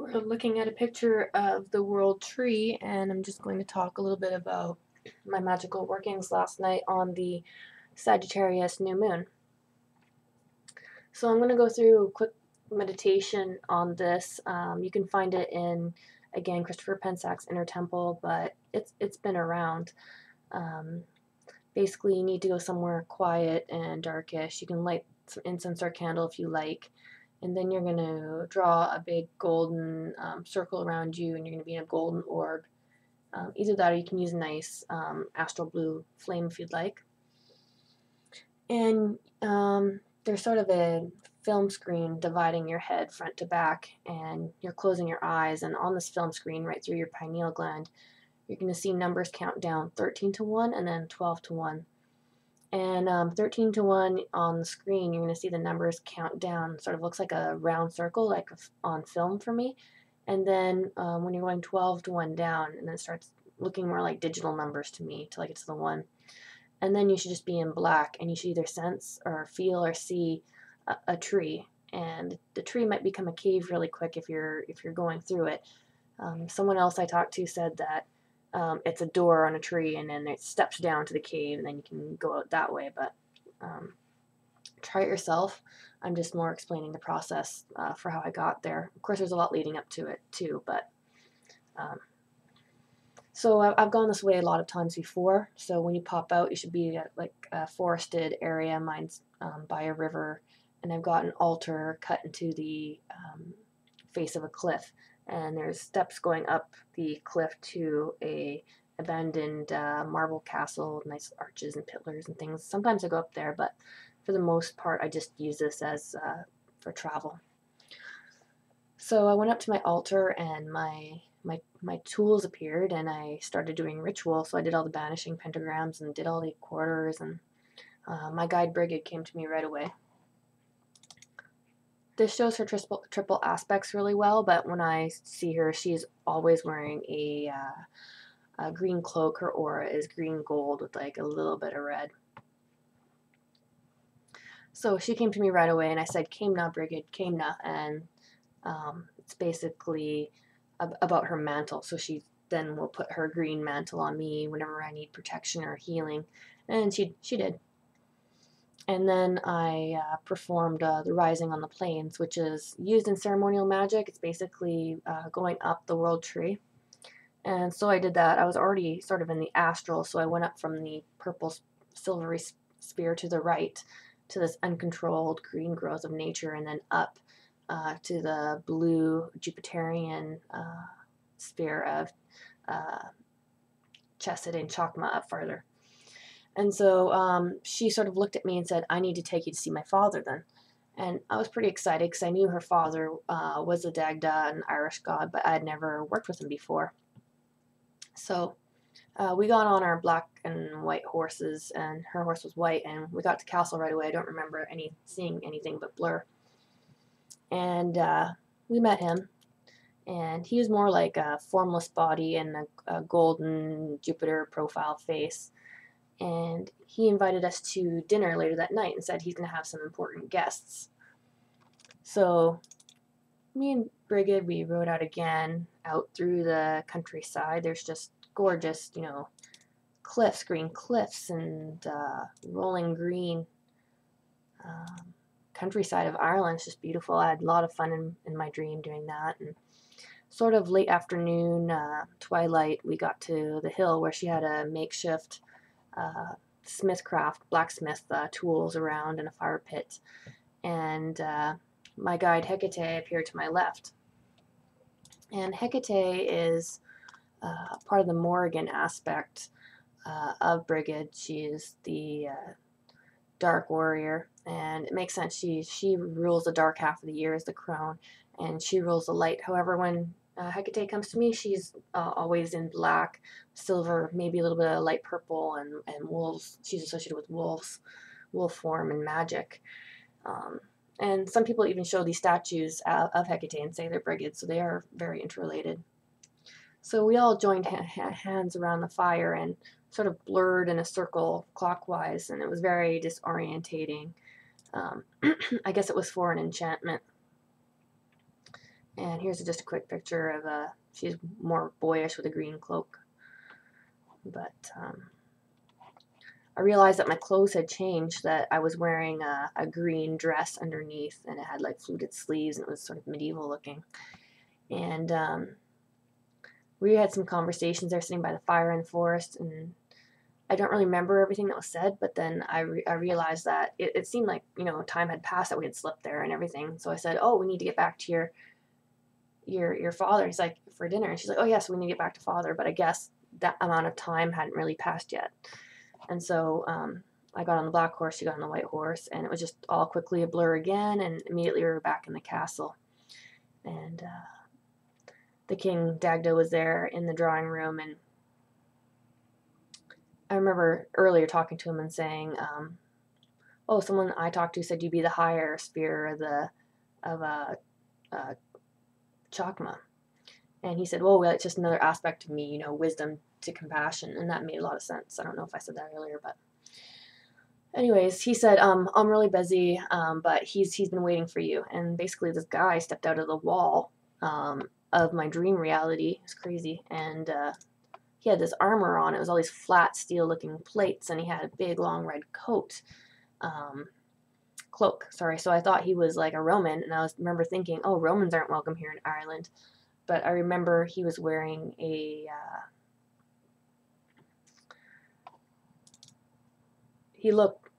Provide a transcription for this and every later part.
We're looking at a picture of the world tree, and I'm just going to talk a little bit about my magical workings last night on the Sagittarius new moon. So I'm going to go through a quick meditation on this. You can find it in, again, Christopher Pensack's Inner Temple, but it's been around. Um, Basically, you need to go somewhere quiet and darkish. You can light some incense or candle if you like, and then you're going to draw a big golden circle around you, and you're going to be in a golden orb. Either that, or you can use a nice astral blue flame if you'd like. And there's sort of a film screen dividing your head front to back, and you're closing your eyes, and on this film screen, right through your pineal gland, you're going to see numbers count down 13 to 1 and then 12 to 1. And 13 to 1 on the screen, you're going to see the numbers count down. Sort of looks like a round circle, like on film for me. And then when you're going 12 to 1 down, and then it starts looking more like digital numbers to me, till I get to the 1. And then you should just be in black, and you should either sense or feel or see a tree. And the tree might become a cave really quick if you're going through it. Someone else I talked to said that it's a door on a tree, and then it steps down to the cave, and then you can go out that way. But try it yourself. I'm just more explaining the process for how I got there. Of course, there's a lot leading up to it too, but so I've gone this way a lot of times before. So when you pop out, you should be at like a forested area. Mine's by a river, and I've got an altar cut into the face of a cliff, and there's steps going up the cliff to a abandoned marble castle with nice arches and pillars and things. Sometimes I go up there, but for the most part I just use this as for travel. So I went up to my altar, and my tools appeared, and I started doing ritual. So I did all the banishing pentagrams and did all the quarters, and my guide Brigid came to me right away. This shows her triple aspects really well, but when I see her, she's always wearing a green cloak. Her aura is green gold with like a little bit of red. So she came to me right away, and I said, Kamna, Brigid, Kamna, and it's basically about her mantle. So she then will put her green mantle on me whenever I need protection or healing, and she did. And then I performed the Rising on the Plains, which is used in ceremonial magic. It's basically going up the world tree. And so I did that. I was already sort of in the astral, so I went up from the purple silvery sphere to the right to this uncontrolled green growth of nature, and then up to the blue Jupiterian sphere of Chesed and Chakma up farther. And so she sort of looked at me and said, I need to take you to see my father then. And I was pretty excited because I knew her father was a Dagda, an Irish god, but I had never worked with him before. So we got on our black and white horses, and her horse was white, and we got to castle right away. I don't remember seeing anything but blur. And we met him, and he was more like a formless body and a golden Jupiter profile face. And he invited us to dinner later that night and said he's going to have some important guests. So me and Brigid, we rode out again, out through the countryside. There's just gorgeous, cliffs, green cliffs, and rolling green countryside of Ireland. It's just beautiful. I had a lot of fun in my dream doing that. And sort of late afternoon, twilight, we got to the hill where she had a makeshift smithcraft, blacksmith tools around, and a fire pit. And my guide Hecate appeared to my left. And Hecate is part of the Morrigan aspect of Brigid. She is the dark warrior, and it makes sense. She rules the dark half of the year as the crone, and she rules the light. However, when Hecate comes to me, she's always in black, silver, maybe a little bit of light purple, and wolves. She's associated with wolves, wolf form, and magic. And some people even show these statues of Hecate and say they're Brigid, so they are very interrelated. So we all joined hands around the fire and sort of blurred in a circle clockwise, and it was very disorientating. I guess it was for an enchantment. And here's just a quick picture of she's more boyish with a green cloak. But I realized that my clothes had changed, that I was wearing a green dress underneath, and it had like fluted sleeves, and it was sort of medieval looking. And we had some conversations there sitting by the fire in the forest, and I don't really remember everything that was said, but then I realized that it seemed like, you know, time had passed, that we had slept there and everything. So I said, oh, we need to get back to your father. He's like, for dinner. And she's like, oh yes, we need to get back to father. But I guess that amount of time hadn't really passed yet. And so I got on the black horse, she got on the white horse, and it was just all quickly a blur again, and immediately we were back in the castle. And the King Dagda was there in the drawing room, and I remember earlier talking to him and saying, oh, someone I talked to said you'd be the higher spear of Chakma. And he said, well, it's just another aspect of me, you know, wisdom to compassion. And that made a lot of sense. I don't know if I said that earlier, but anyways, he said, I'm really busy, but he's been waiting for you. And basically this guy stepped out of the wall of my dream reality. It's crazy. And he had this armor on. It was all these flat steel looking plates, and he had a big long red cloak, sorry. So I thought he was like a Roman, and I remember thinking, oh, Romans aren't welcome here in Ireland. But I remember he was wearing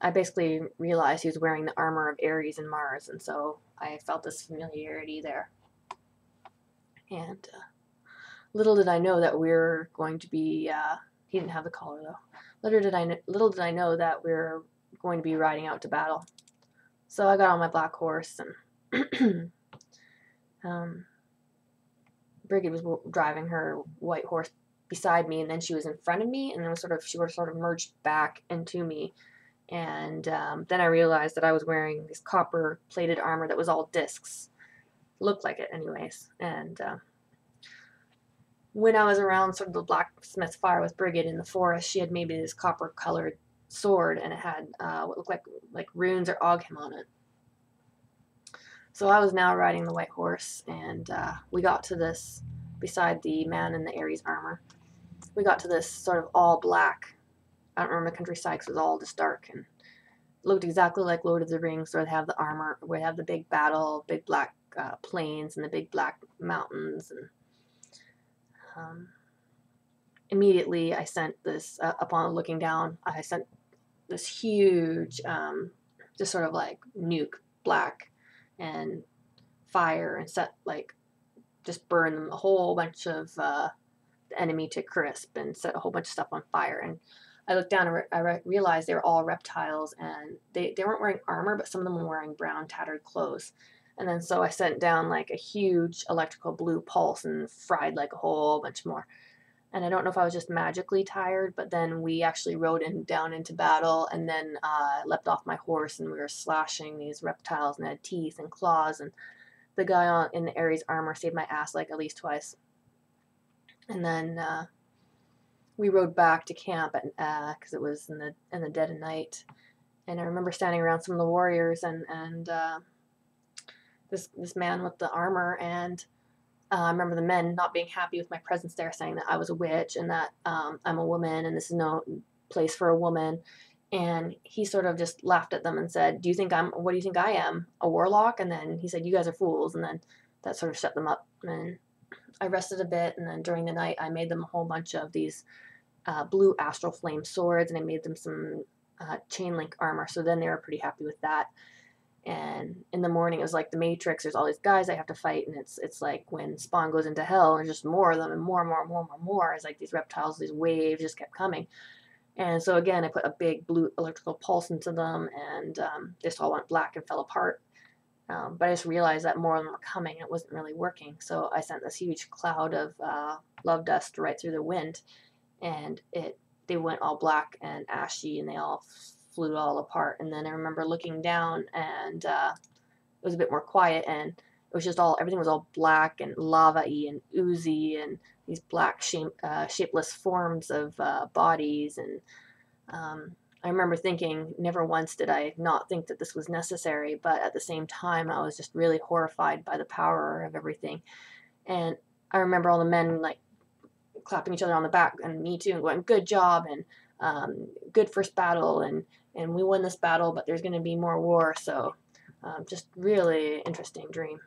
I basically realized he was wearing the armor of Ares and Mars, and so I felt this familiarity there. And little did I know that we were going to be, he didn't have the collar though. Little did I know that we were going to be riding out to battle. So I got on my black horse, and Brigid was driving her white horse beside me, and then she was in front of me, and then she sort of merged back into me. And then I realized that I was wearing this copper-plated armor that was all discs. Looked like it anyways. And when I was around sort of the blacksmith's fire with Brigid in the forest, she had made me this copper-colored sword, and it had what looked like runes or ogham on it. So I was now riding the white horse, and we got to this, beside the man in the Ares armor, we got to this sort of all black, I don't remember the countryside because it was all just dark, and it looked exactly like Lord of the Rings, where they have the armor, where they have the big battle, big black plains, and the big black mountains. And immediately I sent this, upon looking down, I sent this huge, just sort of like nuke, black, and fire, and set just burn them a whole bunch of the enemy to crisp, and set a whole bunch of stuff on fire. And I looked down, and I realized they were all reptiles, and they weren't wearing armor, but some of them were wearing brown tattered clothes. And then so I sent down like a huge electrical blue pulse and fried like a whole bunch more. And I don't know if I was just magically tired, but then we actually rode down into battle, and then leapt off my horse, and we were slashing these reptiles, and they had teeth and claws, and the guy in the Ares armor saved my ass like at least twice. And then we rode back to camp because it was in the dead of night. And I remember standing around some of the warriors, and this man with the armor, and I remember the men not being happy with my presence there, saying that I was a witch, and that I'm a woman, and this is no place for a woman. And he sort of just laughed at them and said, what do you think I am, a warlock? And then he said, you guys are fools. And then that sort of shut them up. And I rested a bit, and then during the night I made them a whole bunch of these blue astral flame swords, and I made them some chain link armor, so then they were pretty happy with that. And in the morning it was like the Matrix, there's all these guys I have to fight, and it's like when Spawn goes into hell, and there's just more of them, and more. It's like these reptiles, these waves just kept coming. And so again I put a big blue electrical pulse into them, and they just all went black and fell apart. But I just realized that more of them were coming, and it wasn't really working. So I sent this huge cloud of love dust right through the wind, and they went all black and ashy, and they all flew all apart. And then I remember looking down, and it was a bit more quiet, and it was just everything was all black and lava-y and oozy, and these black shapeless forms of bodies. And I remember thinking, never once did I not think that this was necessary, but at the same time, I was just really horrified by the power of everything. And I remember all the men like clapping each other on the back, and me too, and going, "Good job," and "Good first battle," and "We won this battle, but there's going to be more war." So just really interesting dream.